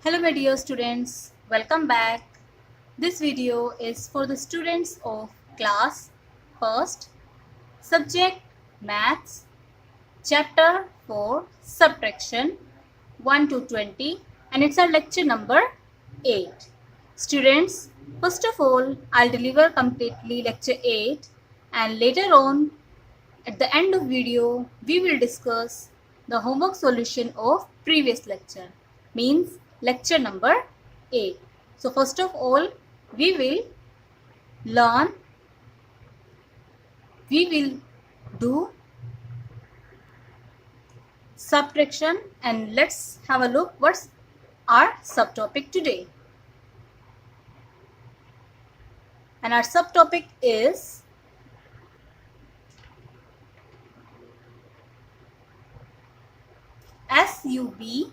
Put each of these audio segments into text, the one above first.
Hello my dear students, welcome back. This video is for the students of class 1st, subject Maths, chapter 4, subtraction 1 to 20, and it's our lecture number 8. Students, first of all, I'll deliver completely lecture 8 and later on at the end of video, we will discuss the homework solution of previous lecture, means lecture number 8. So first of all, we will learn, we will do subtraction, and let's have a look what's our subtopic today. And our subtopic is subtracting,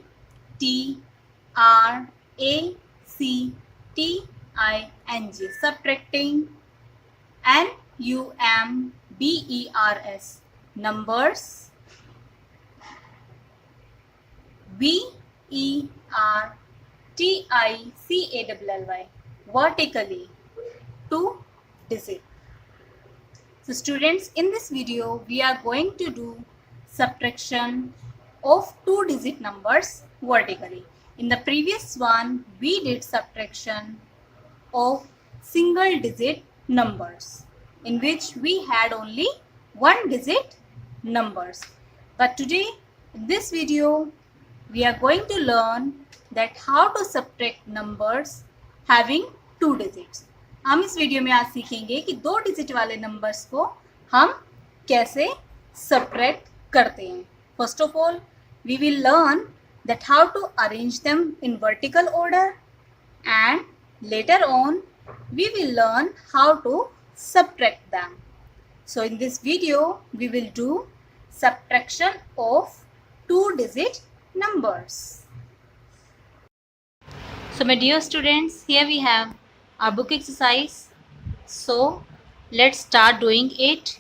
subtracting, numbers, numbers, vertically, vertically, 2 digit. So students, in this video we are going to do subtraction of 2-digit numbers vertically. In the previous one we did subtraction of single digit numbers in which we had only 1-digit numbers. But today in this video we are going to learn that how to subtract numbers having 2 digits. हम इस video में आज सीखेंगे कि 2 digit वाले numbers को हम कैसे सब्ट्रैक्ट करते हैं. First of all we will learn that how to arrange them in vertical order, and later on we will learn how to subtract them. So in this video we will do subtraction of 2-digit numbers. So my dear students, here we have our book exercise. So let's start doing it.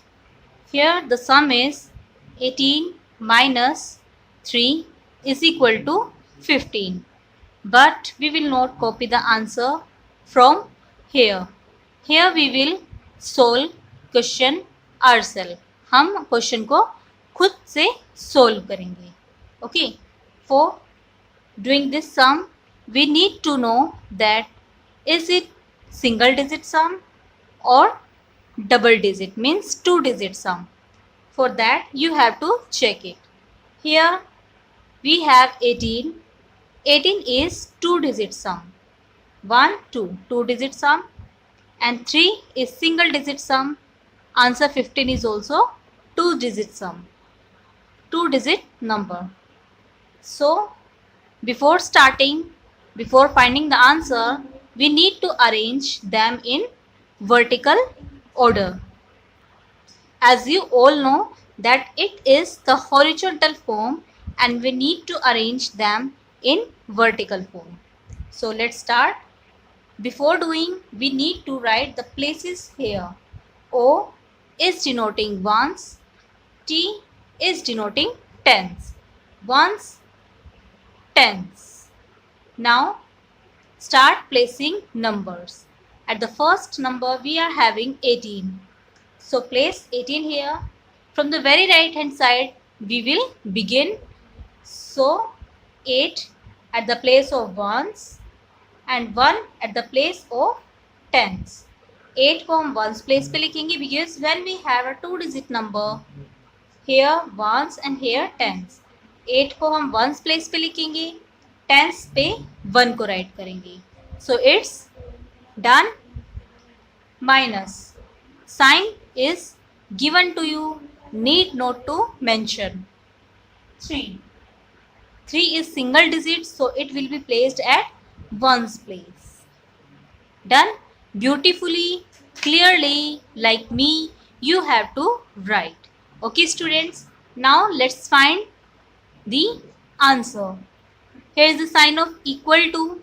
Here the sum is 18 minus 3 is equal to 15. But we will not copy the answer from here. Here we will solve question ourselves. हम question को खुद से solve करेंगे. Okay. For doing this sum, we need to know that is it single digit sum or double digit, means 2-digit sum. For that you have to check it. Here we have 18. 18 is 2-digit sum. 1, 2, 2-digit sum, and 3 is single digit sum. Answer 15 is also 2-digit sum, 2-digit number. So before finding the answer, we need to arrange them in vertical order. As you all know that it is the horizontal form and we need to arrange them in vertical form. So let's start. Before doing, we need to write the places here. O is denoting ones, T is denoting tens. Ones, tens. Now start placing numbers. At the first number we are having 18. So place 18 here. From the very right hand side we will begin. So 8 at the place of ones and 1 at the place of tens. 8 को हम ones place पे लिखेंगे because when we have a 2-digit number, here ones and here tens. 8 को हम ones place पे लिखेंगे, tens पे 1 को write करेंगे. So it's done. Minus sign is given to you, need not to mention. 3 is single digit, so it will be placed at ones place. Done. Beautifully, clearly, like me, you have to write. Okay students, now let's find the answer. Here is the sign of equal to.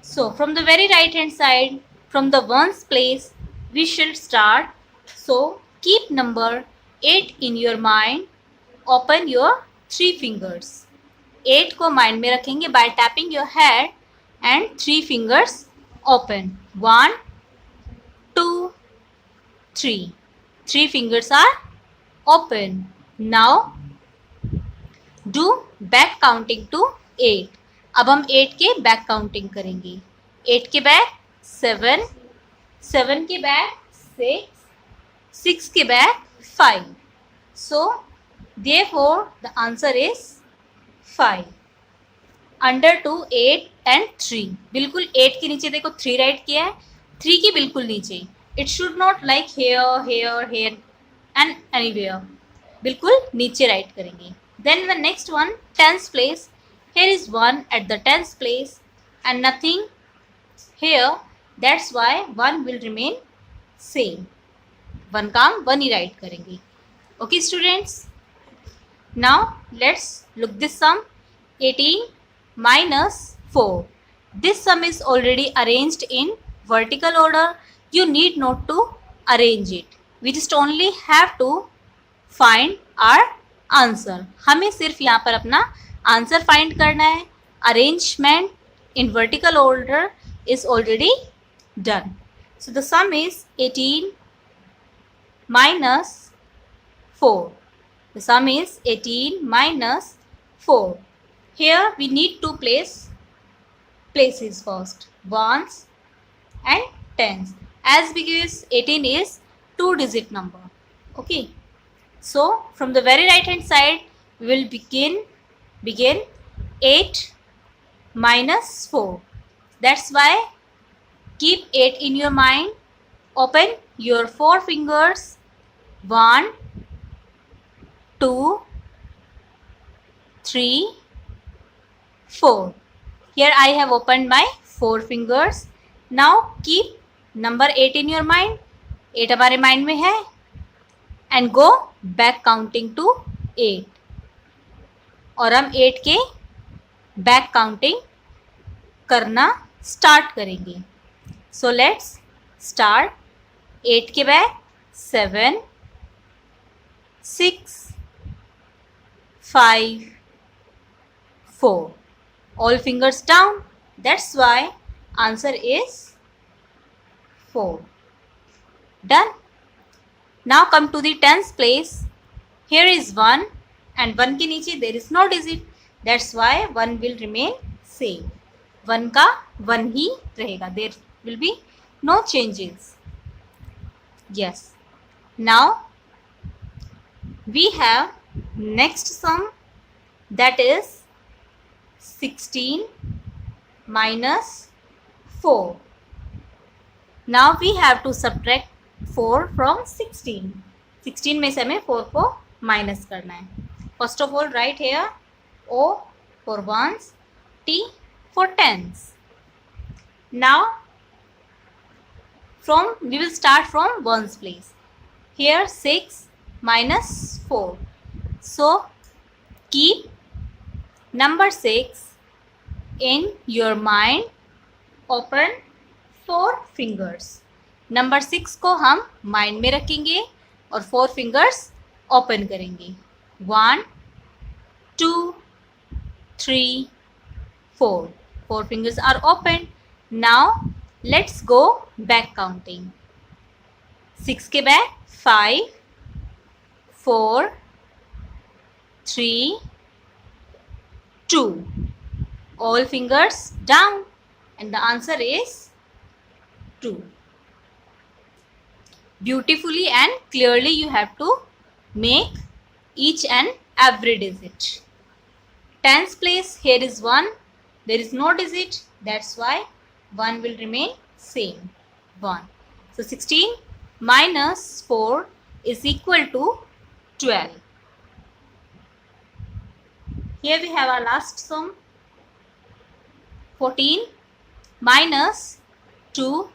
So from the very right hand side, from the ones place we should start. So keep number 8 in your mind. Open your 3 fingers. 8 को mind में रखेंगे bye tapping your head and 3 fingers open. 1, 2, 3. 3 fingers are open. Now do back counting to 8. अब हम 8 के back counting करेंगे. 8 के back 7, 7 के back 6, 6 के back 5. So therefore the answer is 5. Under 2, 8 and 3. बिल्कुल 8 के नीचे देखो 3 राइट किया है, 3 के बिल्कुल नीचे. It should not like here here here and anywhere. बिल्कुल नीचे राइट करेंगे. Then the next one, tens place. Here is 1 at the tens place and nothing here. That's why 1 will remain same. 1 का हम 1 ही राइट करेंगे. Okay students, now let's look this sum. 18 minus 4. This sum is already arranged in vertical order. You need not to arrange it. We just only have to find our answer. हमें सिर्फ यहाँ पर अपना answer find करना है. Arrangement in vertical order is already done. So the sum is 18 minus 4. The sum is 18 minus 4. Here we need to place places first, ones and tens, as because 18 is 2-digit number. Okay, so from the very right hand side we will begin 8 minus 4. That's why keep 8 in your mind. Open your 4 fingers. 1, 2, 3, 4. Here I have opened my 4 fingers. Now keep number 8 in your mind. 8 हमारे mind में है. And go back counting to 8. और हम 8 के back counting करना start करेंगे. So let's start. 8 के back 7, 6, 5, 4. All fingers down. That's why answer is 4. Done. Now come to the tens place. Here is 1 and 1 के नीचे there is no digit. That's why 1 will remain same. 1 का 1 ही रहेगा. There will be no changes. Yes. Now we have next sum, that is 16 minus 4. Now we have to subtract 4 from 16. 16 में से हमें 4 को minus करना है. First of all write here O for ones, T for tens. Now we will start from ones place. Here 6 minus 4. So keep number 6 in your mind. Open 4 fingers. Number 6 को हम mind में रखेंगे और 4 fingers open करेंगे. 1, 2, 3, 4. 4 fingers are open. Now let's go back counting. 6 के back 5, 4, 3, 2. All fingers down and the answer is 2. Beautifully and clearly you have to make each and every digit. Tens place, here is 1. There is no digit. That's why 1 will remain same. 1. So 16 minus 4 is equal to 12. Here we have our last sum. 14 minus 2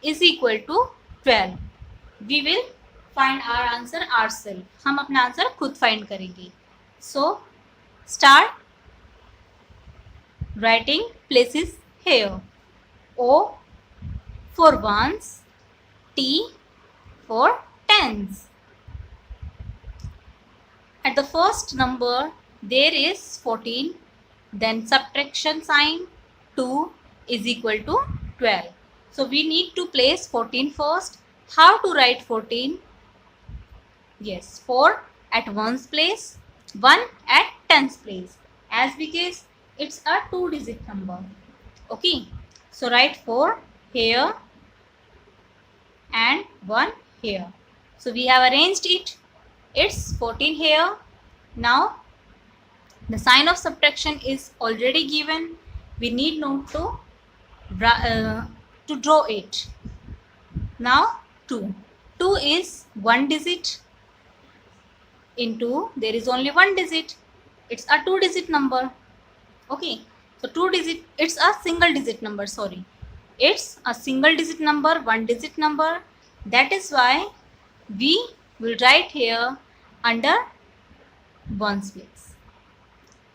is equal to 12. We will find our answer ourselves. हम अपना answer खुद find करेंगे. So start writing places here. O for ones, T for tens. At the first number there is 14. then subtraction sign, 2 is equal to 12. So we need to place 14 first. How to write 14? Yes, 4 at 1's place, 1 at 10's place. As because it's a 2-digit number. Okay, so write 4 here and 1 here. So we have arranged it. It's 14 here. Now the sign of subtraction is already given. We need not to draw it. Now 2. 2 is 1 digit into, there is only 1 digit. It's a 2-digit number. Okay, so 2 digit, it's a single digit number, sorry. It's a single digit number, 1 digit number. That is why we will write here under 1's place.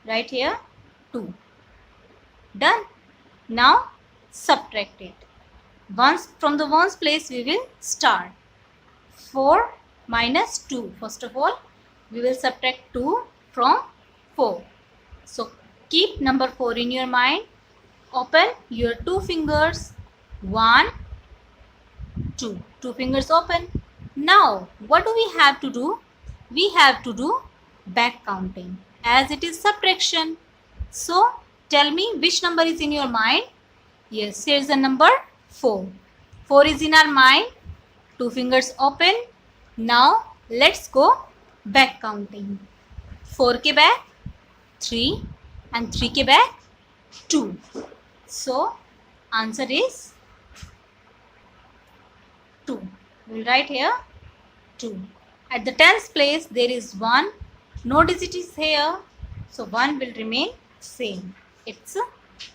Right here 2. Done. Now subtract it. Once from the 1's place we will start. 4 minus 2. First of all, we will subtract 2 from 4. So keep number 4 in your mind. Open your 2 fingers. 1, 2. 2 fingers open. Now what do we have to do? We have to do back counting as it is subtraction. So tell me which number is in your mind. Yes, here is the number 4. 4 is in our mind. 2 fingers open. Now let's go back counting. 4 के back 3 and 3 के back 2. So answer is 2. We'll write here 2. At the 10th place there is 1. No digit is here. So 1 will remain same. It's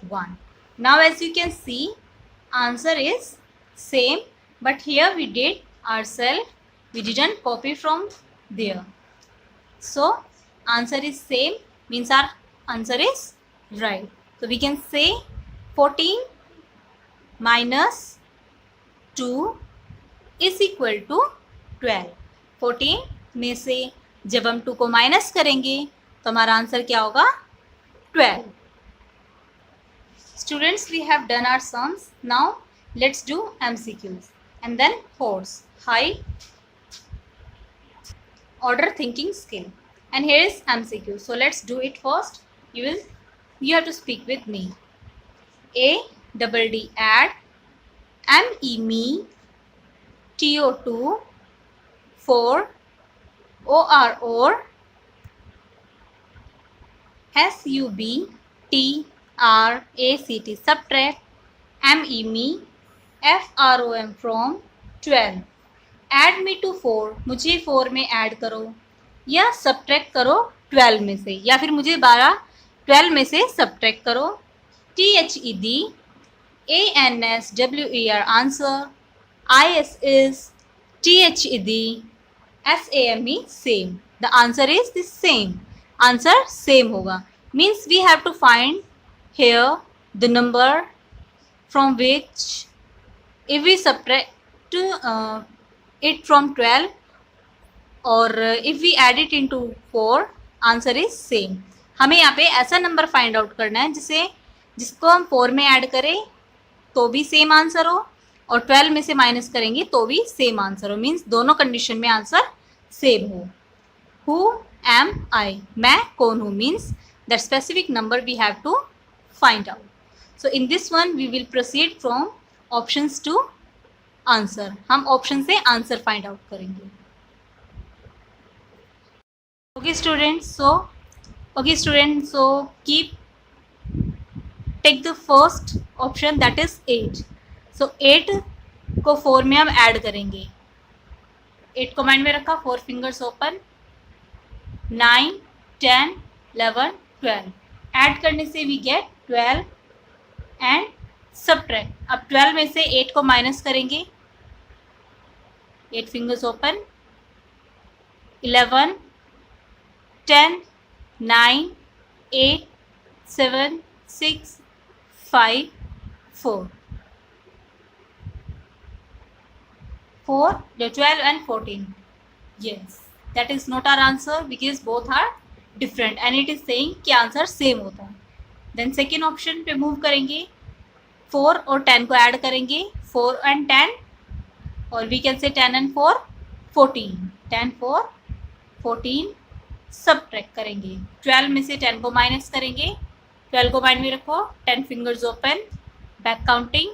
1. Now as you can see, answer is same. But here we did ourselves. We didn't copy from there. So answer is same, means our answer is right. So we can say 14 minus 2 is equal to 12. 14 में से जब हम 2 को minus करेंगे तो हमारा answer क्या होगा? 12. Students, we have done our sums. Now let's do MCQs and then HORS, high order thinking skill. And here is MCQ. So let's do it first. You have to speak with me. A double D add, M E me, TO2, 4, OR or, SUB, TRACT subtract, ME me, FROM from 12. Add me to 4, मुझे 4 में add करो या subtract करो 12 में से, या फिर मुझे 12 में से सब्ट्रैक्ट करो. THED ANSWER answer, IS is THED SAME same. The answer is the same. Answer same होगा. Means we have to find here the number from which if we subtract it from 12 or if we add it into 4, answer is same. हमें यहाँ पे ऐसा number find out करना है जिसको हम 4 में ऐड करें तो भी सेम आंसर हो और 12 में से माइनस करेंगे तो भी सेम आंसर हो. मीन्स दोनों कंडीशन में आंसर सेम हो. हु एम आई, मैं कौन हूँ, means that specific number we have to find out. So in this one we will proceed from options to answer. हम ऑप्शन से आंसर फाइंड आउट करेंगे. Okay students, so keep take the first option that is 8. So 8 को 4 में हम add करेंगे. 8 को mind में रखा, 4 फिंगर्स ओपन, 9, 10, 11, 12. ऐड करने से वी गेट 12 एंड सब्ट्रैक्ट. अब 12 में से 8 को माइनस करेंगे. 8 fingers open, 11, 10, 9, 8, 7, 6, 5, 4. 4, 12 and 14. Yes, that is not our answer because both are different and it is saying कि आंसर सेम होता है. देन सेकेंड ऑप्शन पे मूव करेंगे, 4 और 10 को ऐड करेंगे, 4 and 10, और we can say 10 and 4 14, 10 4 14, subtract करेंगे, 12 में से 10 को माइनस करेंगे, 12 को माइंड में रखो, 10 फिंगर्स ओपन, बैक काउंटिंग,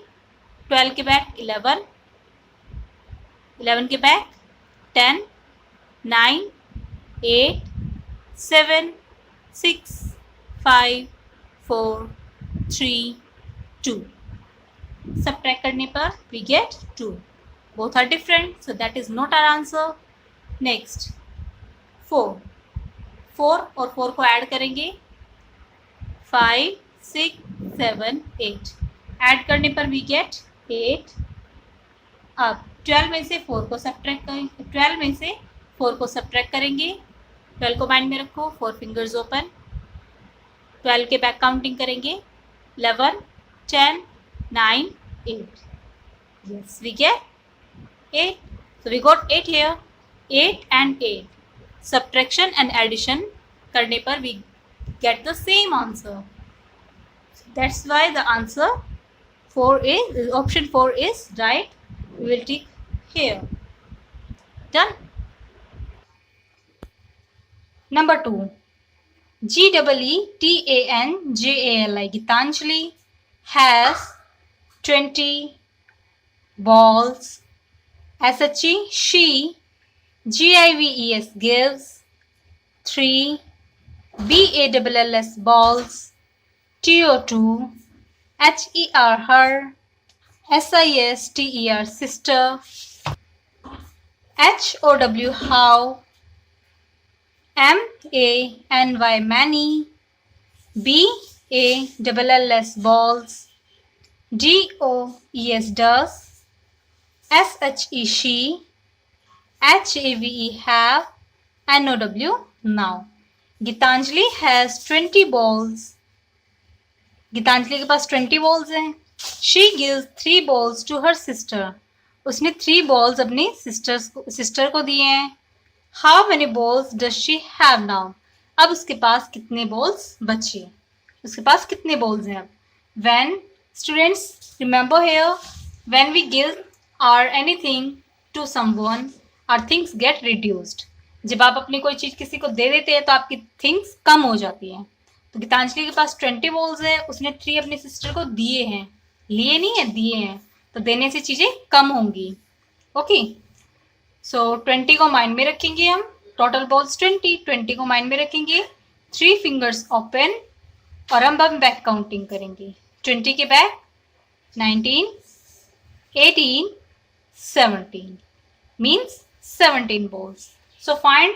12 के बैक 11, 11 के बैक 10, 9, 8, 7, 6, 5, 4, 3, 2. Subtract करने पर we get 2. Both are different, so that is not our answer. Next, 4. 4 और 4 को ऐड करेंगे, 5, 6, 7, 8. ऐड करने पर we get 8. अब 12 में से 4 को सब्ट्रैक्ट करेंगे, 12 में से 4 को सब्ट्रैक्ट करेंगे, 12 को माइंड में रखो, 4 फिंगर्स ओपन, 12 के बैक काउंटिंग करेंगे, 11, 10, 9, 8. Yes, we get 8. So we got 8 here. 8 and 8. Subtraction and addition करने पर we get the same answer. That's why the answer 4 is, option 4 is right. We will tick here. Done. Number 2. GEETANJALI Gitanjali has 20 balls. SHE she, GIVES gives 3 BALLS balls. TO2 HER her, SISTER sister, HOW how, MANY many, BALLS balls, DOES does, SHE she, HAVE have, NOW now. Gitanjali has 20 balls. Geetanjali के पास 20 balls हैं. She gives 3 balls to her sister. उसने 3 balls अपनी sister को दिए हैं. How many balls does she have now. अब उसके पास कितने बॉल्स बचे, उसके पास कितने बॉल्स हैं अब. When students remember here, when we give are anything to someone, our things get reduced. जब आप अपनी कोई चीज़ किसी को दे देते हैं तो आपकी थिंग्स कम हो जाती हैं. तो गीतांजलि के पास 20 बॉल्स है, उसने 3 अपनी सिस्टर को दिए हैं, लिए नहीं है, दिए हैं, तो देने से चीज़ें कम होंगी. ओके, सो 20 को माइंड में रखेंगे हम. टोटल बॉल्स 20 को माइंड में रखेंगे, 3 फिंगर्स ओपन, और हम बैक काउंटिंग करेंगे. 20 के back 19, 18, 17 means 17 balls. So find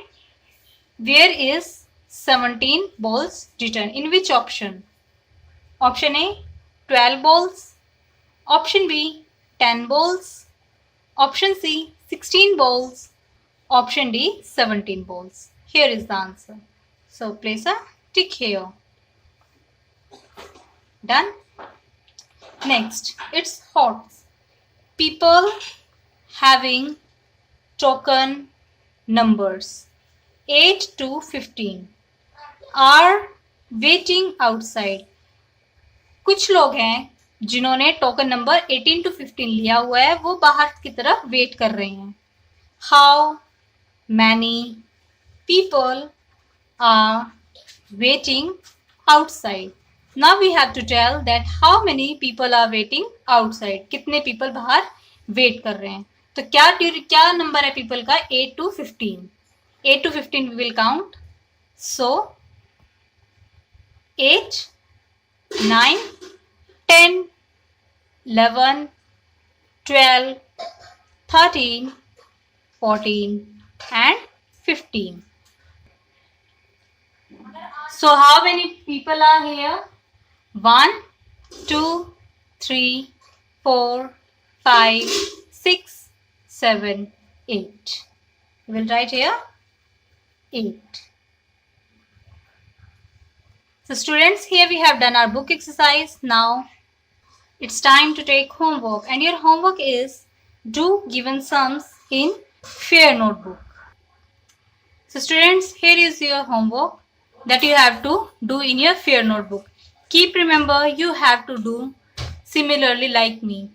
where is 17 balls written. In which option? Option A 12 balls, option B 10 balls, option C 16 balls, option D 17 balls. Here is the answer. So place a tick here. Done. Next, it's hot. People having token numbers 8 to 15 are waiting outside. कुछ लोग हैं जिन्होंने token number 18 to 15 लिया हुआ है, वो बाहर की तरफ वेट कर रहे हैं. How many people are waiting outside. Now we have to tell that how many people are waiting outside. कितने पीपल बाहर वेट कर रहे हैं. तो क्या नंबर है पीपल का? 8 to 15. 8 to 15 we will count. So 8, 9, 10, 11, 12, 13, 14 and 15. So how many people are here? 1, 2, 3, 4, 5, 6, 7, 8. We will write here 8. So students, here we have done our book exercise. Now it's time to take homework, and your homework is do given sums in fair notebook. So students, here is your homework that you have to do in your fair notebook. Keep remember you have to do similarly like me,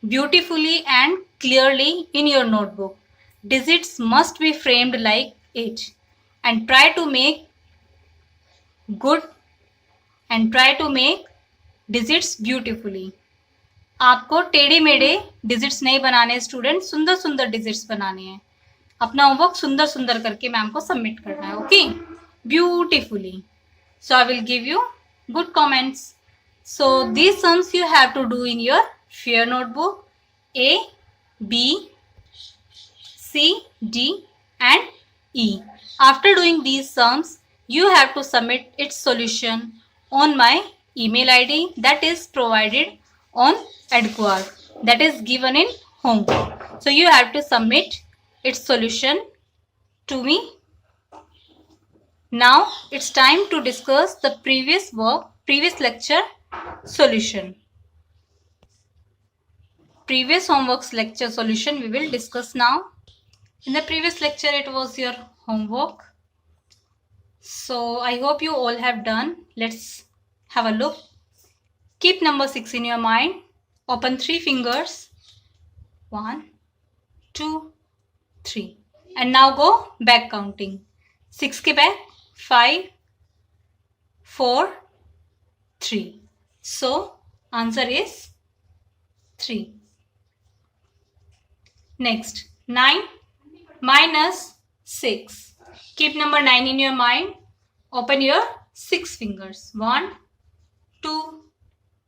beautifully and clearly in your notebook. Digits must be framed like it, and try to make good and try to make digits beautifully. आपको टेढ़े मेढ़े digits नहीं बनाने student, सुंदर सुंदर digits बनाने हैं. अपना होमवर्क सुंदर सुंदर करके मैम को सबमिट करना है. Okay, beautifully. So I will give you good comments. So these sums you have to do in your fear notebook. A, B, C, D and E. After doing these sums, you have to submit its solution on my email ID that is provided on Edquark, that is given in homework. So you have to submit its solution to me. Now it's time to discuss the previous lecture solution. Previous homework's lecture solution we will discuss now. In the previous lecture it was your homework. So I hope you all have done. Let's have a look. Keep number 6 in your mind. Open 3 fingers. 1, 2, 3. And now go back counting. 6 ke back. 5, 4, 3. So answer is 3. Next, 9 minus 6. Keep number 9 in your mind. Open your 6 fingers. 1, 2,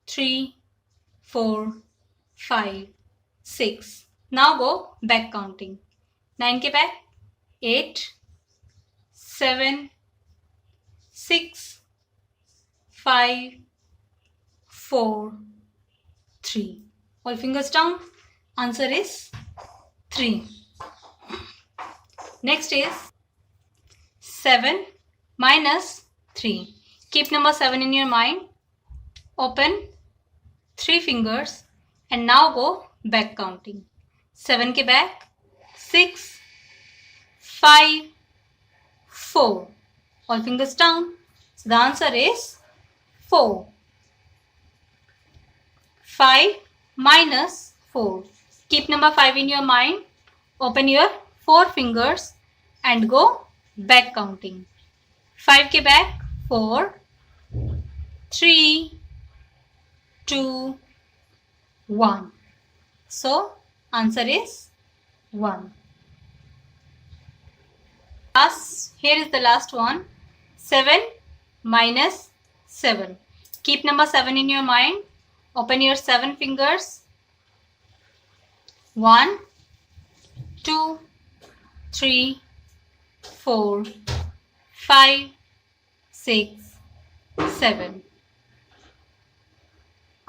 3, 4, 5, 6. Now go back counting. 9 ke back. 8, 7, 6, 5, 4, 3. All fingers down. Answer is 3. Next is 7 minus 3. Keep number 7 in your mind. Open 3 fingers and now go back counting. 7 ke back. 6, 5, 4. All fingers down. So the answer is 4. 5 minus 4. Keep number 5 in your mind. Open your 4 fingers and go back counting. 5 ke back. 4, 3, 2, 1. So answer is 1. Here is the last one. 7 minus 7. Keep number 7 in your mind. Open your 7 fingers. 1, 2, 3, 4, 5, 6, 7.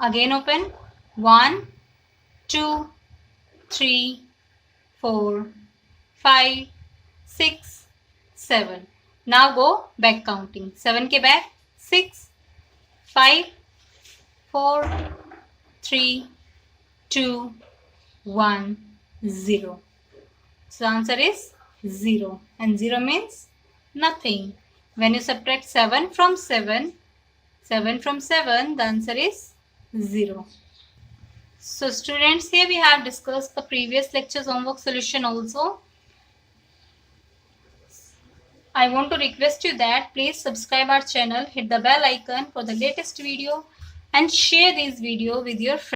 Again open. 1, 2, 3, 4, 5, 6, 7. Now go back counting. 7 ke back. 6, 5, 4, 3, 2, 1, 0. So the answer is 0. And 0 means nothing. When you subtract 7 from 7, the answer is 0. So students, here we have discussed the previous lecture's homework solution also. I want to request you that please subscribe our channel, hit the bell icon for the latest video and share this video with your friends.